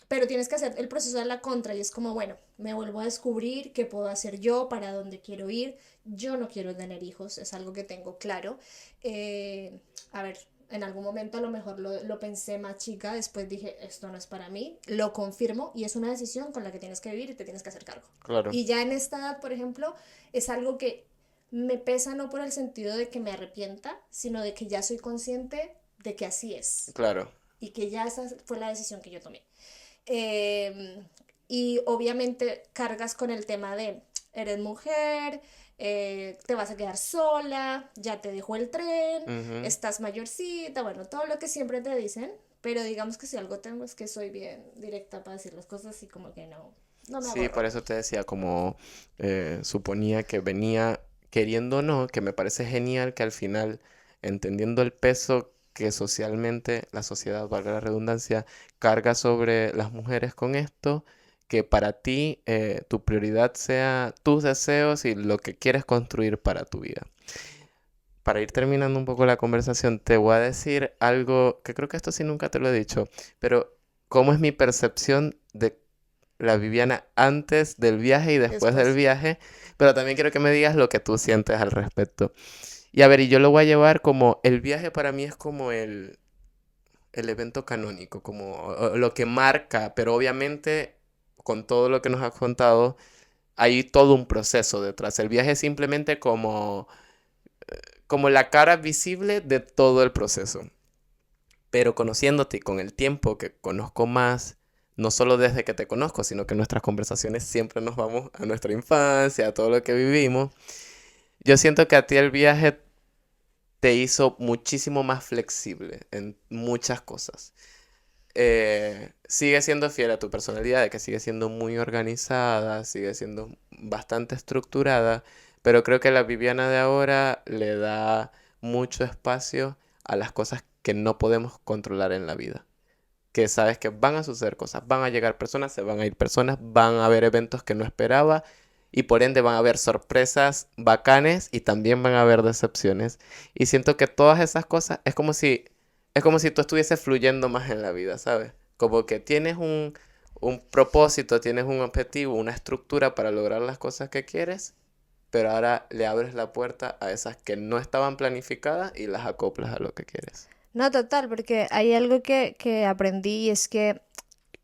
pero tienes que hacer el proceso de la contra y es como, bueno, me vuelvo a descubrir qué puedo hacer yo, para dónde quiero ir. Yo no quiero tener hijos, es algo que tengo claro. A ver, en algún momento a lo mejor lo pensé más chica, después dije, esto no es para mí, lo confirmo y es una decisión con la que tienes que vivir y te tienes que hacer cargo. Claro, Y ya en esta edad, por ejemplo, es algo que me pesa no por el sentido de que me arrepienta, sino de que ya soy consciente de que así es claro. y que ya esa fue la decisión que yo tomé. Eh, y obviamente cargas con el tema de, eres mujer, te vas a quedar sola, ya te dejó el tren, Ujú. estás mayorcita, bueno, todo lo que siempre te dicen, pero digamos que si algo tengo es que soy bien directa para decir las cosas y como que no, no me hago Sí, por eso rollos. te decía, como suponía que venía queriendo o no, que me parece genial que al final, entendiendo el peso que socialmente la sociedad, valga la redundancia, carga sobre las mujeres con esto, que para ti tu prioridad sea tus deseos y lo que quieres construir para tu vida. Para ir terminando un poco la conversación, te voy a decir algo que creo que esto sí nunca te lo he dicho, pero ¿cómo es mi percepción de la Viviana antes del viaje y después del Después, viaje? Pero también quiero que me digas lo que tú sientes al respecto. Y a ver, y yo lo voy a llevar como el viaje para mí es como el evento canónico, como lo que marca, pero obviamente con todo lo que nos has contado hay todo un proceso detrás. El viaje es simplemente como la cara visible de todo el proceso. Pero conociéndote y con el tiempo que conozco más, no solo desde que te conozco, sino que en nuestras conversaciones siempre nos vamos a nuestra infancia, a todo lo que vivimos, yo siento que a ti el viaje te hizo muchísimo más flexible en muchas cosas. Sigue siendo fiel a tu personalidad, de que sigue siendo muy organizada, sigue siendo bastante estructurada, pero creo que la Viviana de ahora le da mucho espacio a las cosas que no podemos controlar en la vida. Que sabes que van a suceder cosas, van a llegar personas, se van a ir personas, van a haber eventos que no esperaba y por ende van a haber sorpresas bacanes y también van a haber decepciones. Y siento que todas esas cosas es como si tú estuvieses fluyendo más en la vida, ¿sabes? Como que tienes un propósito, tienes un objetivo, una estructura para lograr las cosas que quieres, pero ahora le abres la puerta a esas que no estaban planificadas y las acoplas a lo que quieres. No, total, porque hay algo que aprendí y es que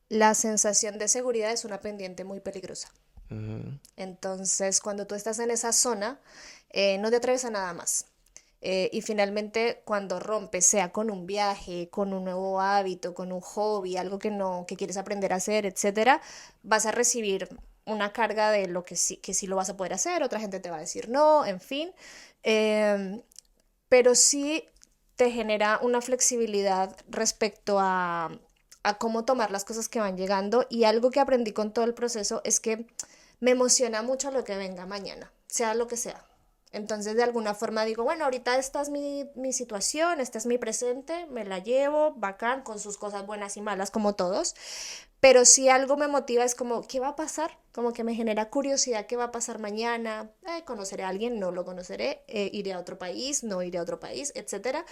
la sensación de seguridad es una pendiente muy peligrosa. Ujú. Entonces, cuando tú estás en esa zona, no te atreves a nada más. Y finalmente, cuando rompes, sea con un viaje, con un nuevo hábito, con un hobby, algo que no, que quieres aprender a hacer, etcétera, vas a recibir una carga de lo que sí lo vas a poder hacer, otra gente te va a decir no, en fin. Em, pero sí te genera una flexibilidad respecto a cómo tomar las cosas que van llegando y algo que aprendí con todo el proceso es que me emociona mucho lo que venga mañana, sea lo que sea. Entonces, de alguna forma digo, bueno, ahorita esta es mi situación, este es mi presente, me la llevo, bacán, con sus cosas buenas y malas, como todos. Pero si algo me motiva es como, ¿qué va a pasar? Como que me genera curiosidad, ¿qué va a pasar mañana? ¿Conoceré a alguien? No lo conoceré. ¿Iré a otro país? No iré a otro país, etcétera.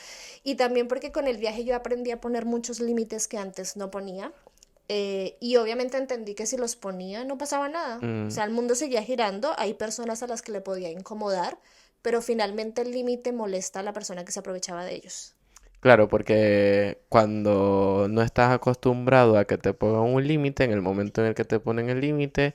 Y también porque con el viaje yo aprendí a poner muchos límites que antes no ponía. Y obviamente entendí que si los ponía no pasaba nada. O Mm, sea, el mundo seguía girando, hay personas a las que le podía incomodar, pero finalmente el límite molesta a la persona que se aprovechaba de ellos. claro, porque cuando no estás acostumbrado a que te pongan un límite, en el momento en el que te ponen el límite,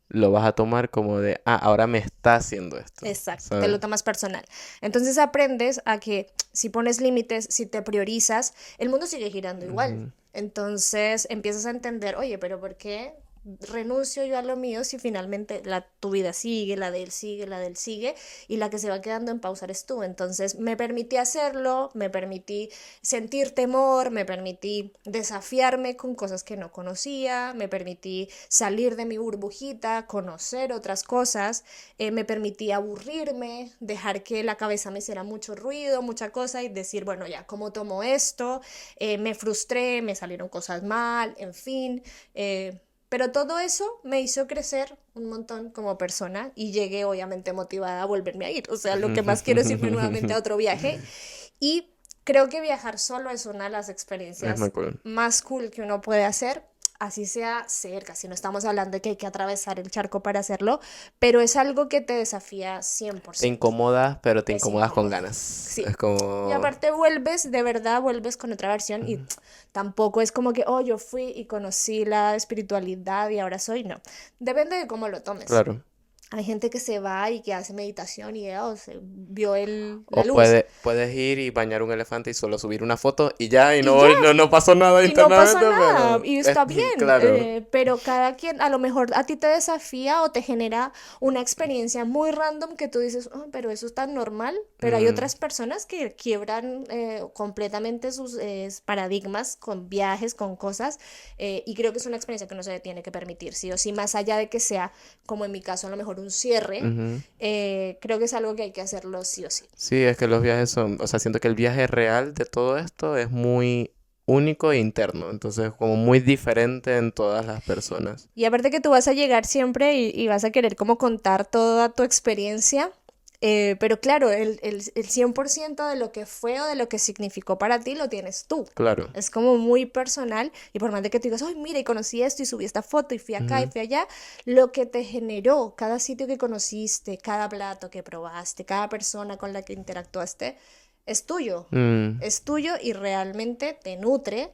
lo vas a tomar como de, ahora me está haciendo esto, Exacto, te ¿sabes? lo tomas personal. Entonces aprendes a que si pones límites, si te priorizas, el mundo sigue girando igual. Ujú. Entonces empiezas a entender, oye, pero ¿por qué renuncio yo a lo mío si finalmente tu vida sigue, la de él sigue, la de él sigue y la que se va quedando en pausa eres tú? Entonces me permití hacerlo, me permití sentir temor, me permití desafiarme con cosas que no conocía, me permití salir de mi burbujita, conocer otras cosas, me permití aburrirme, dejar que la cabeza me hiciera mucho ruido, mucha cosa y decir, bueno, ya, ¿cómo tomo esto? Me frustré, me salieron cosas mal, en fin. Pero todo eso me hizo crecer un montón como persona y llegué obviamente motivada a volverme a ir. O sea, lo que más quiero es irme nuevamente a otro viaje. Y creo que viajar solo es una de las Es muy experiencias cool. más cool que uno puede hacer. Así sea cerca, si no estamos hablando de que hay que atravesar el charco para hacerlo, pero es algo que te desafía Te 100%. incomodas, pero te Es incomodas con incómodo. ganas. Es Sí. Y como... aparte vuelves, de verdad vuelves con otra versión y Ujú. tampoco es como que, oh, yo fui y conocí la espiritualidad y ahora soy, no. Depende de cómo lo tomes. Claro. Hay gente que se va y que hace meditación y oh, se vio la O luz. puedes ir y bañar un elefante y solo subir una foto y ya, y Y ya, no pasó nada y no pasa internamente, nada, pero y está bien, claro. pero cada quien, a lo mejor a ti te desafía o te genera una experiencia muy random que tú dices, "Oh, pero eso es tan normal", pero hay Mm, otras personas que quiebran completamente sus paradigmas con viajes, con cosas, y creo que es una experiencia que no se tiene que permitir, sí o sí, más allá de que sea, como en mi caso, a lo mejor un cierre, ujú. creo que es algo que hay que hacerlo sí o sí. Sí, es que los viajes son, o sea, siento que el viaje real de todo esto es muy único e interno, entonces como muy diferente en todas las personas. Y aparte que tú vas a llegar siempre y vas a querer como contar toda tu experiencia, pero claro, el 100% de lo que fue o de lo que significó para ti lo tienes tú. Claro. Es como muy personal y por más de que tú digas, ay, mira, y conocí esto y subí esta foto y fui acá y Ujú. fui allá, lo que te generó, cada sitio que conociste, cada plato que probaste, cada persona con la que interactuaste, es tuyo. Mm, Es tuyo y realmente te nutre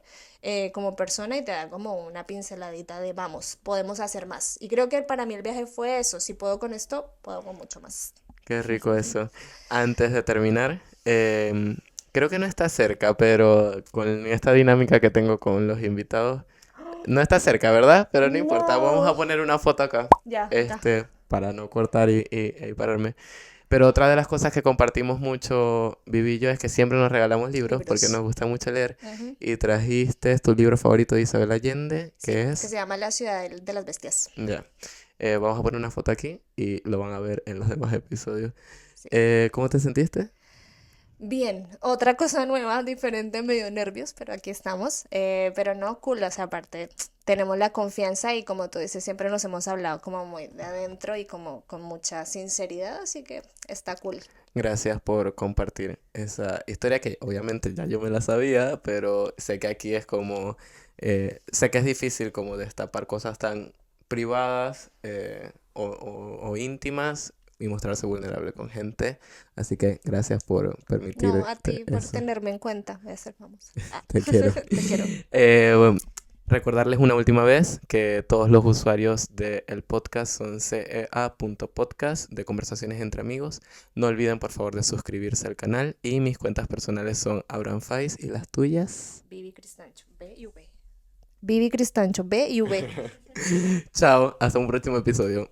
como persona y te da como una pinceladita de vamos, podemos hacer más. Y creo que para mí el viaje fue eso. Si puedo con esto, puedo con mucho más. qué rico eso. Antes de terminar, creo que no está cerca, pero con esta dinámica que tengo con los invitados, no está cerca, ¿verdad? Pero no importa, vamos a No. poner una foto acá, Ya, está. para no cortar y pararme. Pero otra de las cosas que compartimos mucho, Vivi y yo, es que siempre nos regalamos libros porque nos Libros. gusta mucho leer. Ujú. Y trajiste tu libro favorito de Isabel Allende, Sí, que que es... se llama La ciudad de las bestias. Ya. Vamos a poner una foto aquí y lo van a ver en los demás episodios. Sí. ¿Cómo te sentiste? Bien, otra cosa nueva, diferente, medio nervios, pero aquí estamos. Pero no, cool, o sea, aparte tenemos la confianza y como tú dices, siempre nos hemos hablado como muy de adentro y como con mucha sinceridad, así que está cool. Gracias por compartir esa historia que obviamente ya yo me la sabía, pero sé que aquí es como, sé que es difícil como destapar cosas tan privadas o íntimas y mostrarse vulnerable con gente. Así que gracias por No, a permitirte ti por eso. tenerme en cuenta, voy a ser famosa. Ah, Te quiero. te quiero. Bueno, recordarles una última vez que todos los usuarios del podcast son cea.podcast de conversaciones entre amigos. No olviden por favor de suscribirse al canal y mis cuentas personales son Abraham Faiz y las tuyas. Vivi Cristancho, B y V. Vivi Cristancho, B y V. Chao, hasta un próximo episodio.